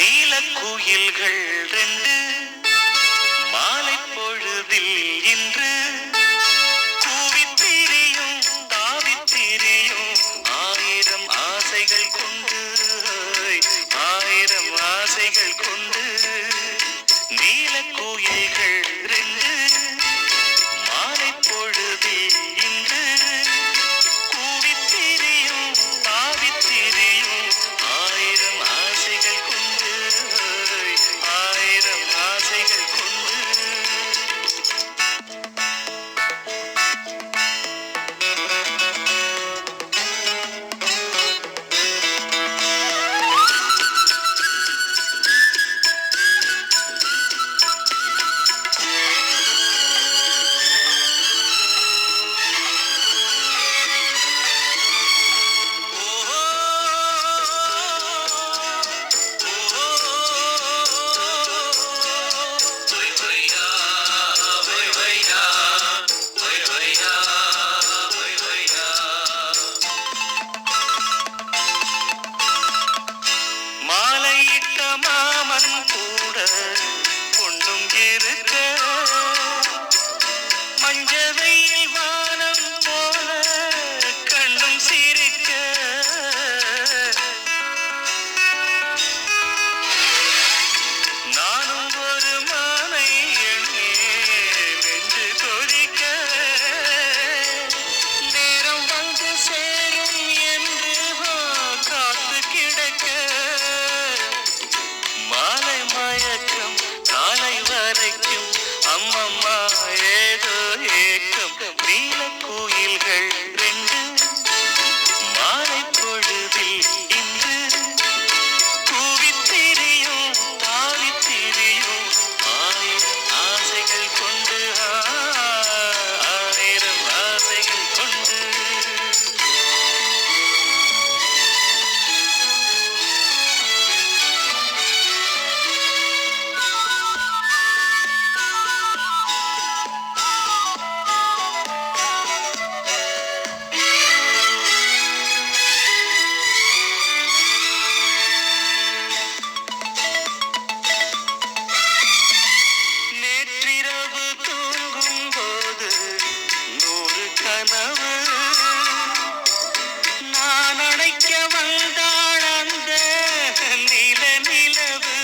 நீலக்குயில்கள் ரெண்டு மாலை பொழுதில் இன்று கூவித்திரியும் தாவித்திரியும் ஆயிரம் ஆசைகள் கொண்டு ஆயிரம் ஆசைகள் கொண்டு நீலக்குயில்கள் ரெண்டு மாலை பொழுதில் இன்று கூவித்திரியும் தாவித்திரியும் ஆயிரம் ஆசைகள் கொண்டு ஆயிரம் ஆசைகள் கொண்டு மாமன் கூட பொண்ணும் இருக்க மஞ்சவையில் வானம் போல கண்ணும் சிரிக்க நானும் ஒரு மானை எண்ணே நெஞ்சு கொதிக்க நேரம் வந்து சேரும் என்று காத்து கிடக்க மாலை மயக்கம் காலை வரைக்கும் அம்மம்மா ஏதோ ஏக்கம் நீலக்குயில்கள் ரெண்டு மாலை பொழுதில் இன்று கூவித்திரியும் தாவித்திரியும் ஆயிரம் ஆசைகள் கொண்டு ஆயிரம் ஆசைகள் கொண்டு நேற்றிரவு தூங்கும் போது 100 கனவு நான் அணைக்க வந்தாள் அந்த நில நிலவு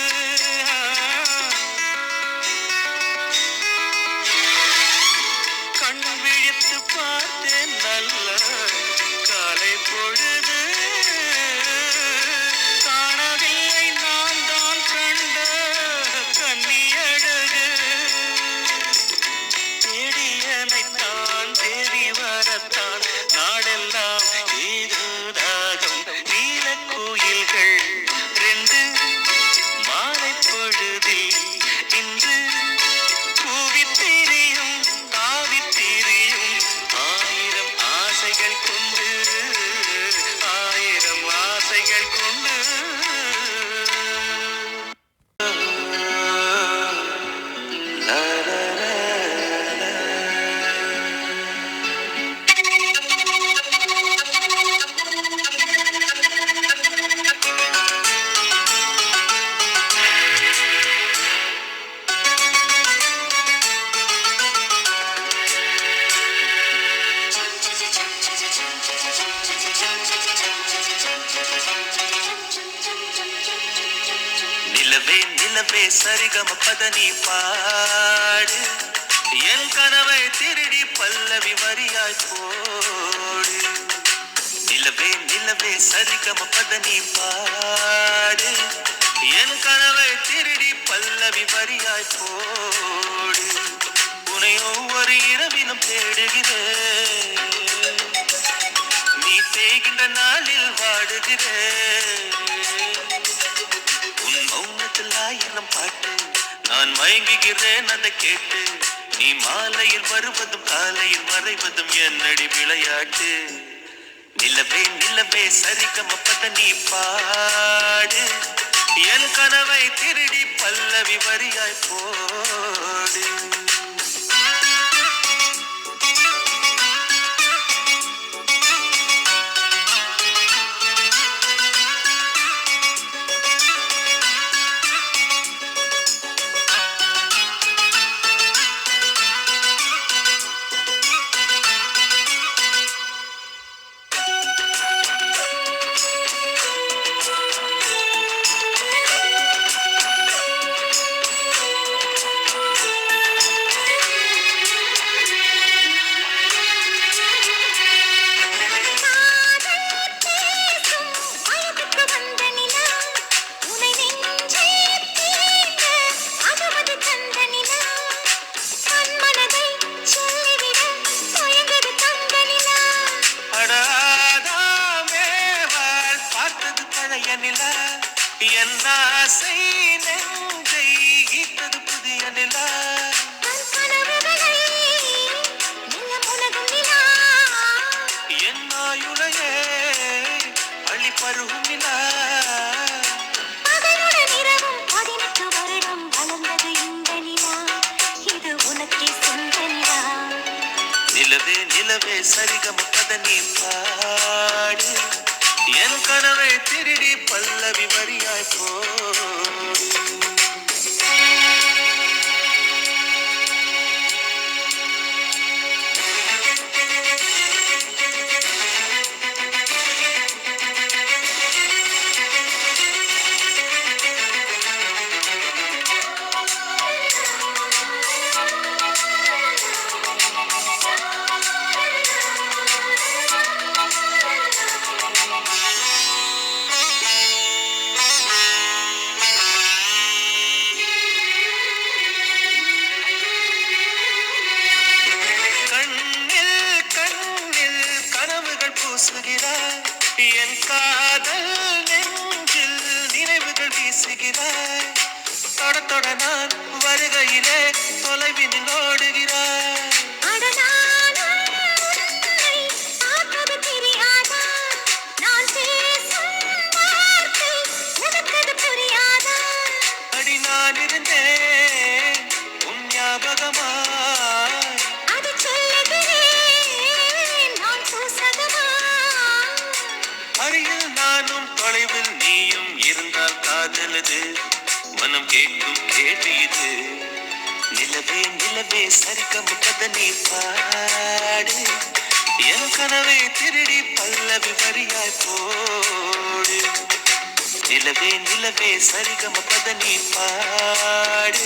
கண் விழித்து பார்த்தேன் நல்ல காலை பொழுது காணவில்லை நான் தான் கண்ட கன்னி அழகு தேடியனைத்தான் தேடி வரத்தான் நாடெல்லாம் ஏதோ தாகம் நீலக்குயில்கள் ரெண்டு மாலை பொழுதில் இன்று கூவித்திரியும் தாவித்திரியும் ஆயிரம் ஆசைகள் கொண்டு ஆயிரம் ஆசைகள் கொண்டு நிலவே நிலவே சரிகம பதனி பாடு என் கனவை திருடி பல்லவி வரியாய் போடு நிலவே நிலவே சரிகம பதனி பாடு என் கனவை திருடி பல்லவி வரியாய் போடு உன்னை ஒவ்வொரு இரவிலும் தேடுகிறேன் நீ தேய்கின்ற நாளில் வாடுகிறேன் உன் மௌனத்தில் ஆயிரம் பாட்டு நான் மயங்குகிறேன் அதை கேட்டு நீ மாலையில் வருவதும் காலையில் மறைவதும் என்னடி விளையாட்டு நிலவே நிலவே சரிகம பதனி பாடு என் கனவை திருடி பல்லவி வரியாய் போடு என் ஆசை நெஞ்சை ஈர்த்தது புதிய நிலா. என் ஆயுளையே அள்ளி பருகும் நிலா. நிலவே நிலவே சரிகம பத நீ பாடு. என் கனவை திருடி பல்லவி வரியாய் போடு. என் காதல் நெஞ்சில் நினைவுகள் வீசுகிறாய். தொட தொட நான் வருகையிலே தொலைவினில் ஓடுகிறாய். அடி நான் இருந்தேன் உன் ஞாபகமாய். அருகில் நானும் தொலைவில் நீயும் இருந்தால் காதலது மனம் கேட்கும் கேள்வி இது. நிலவே நிலவே சரிகம பத நீ பாடு. என் கனவை திருடி பல்லவி வரியாய் போடு. நிலவே நிலவே சரிகம பத நீ பாடு.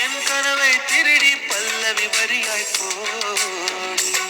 என் கனவை திருடி பல்லவி வரியாய் போடு.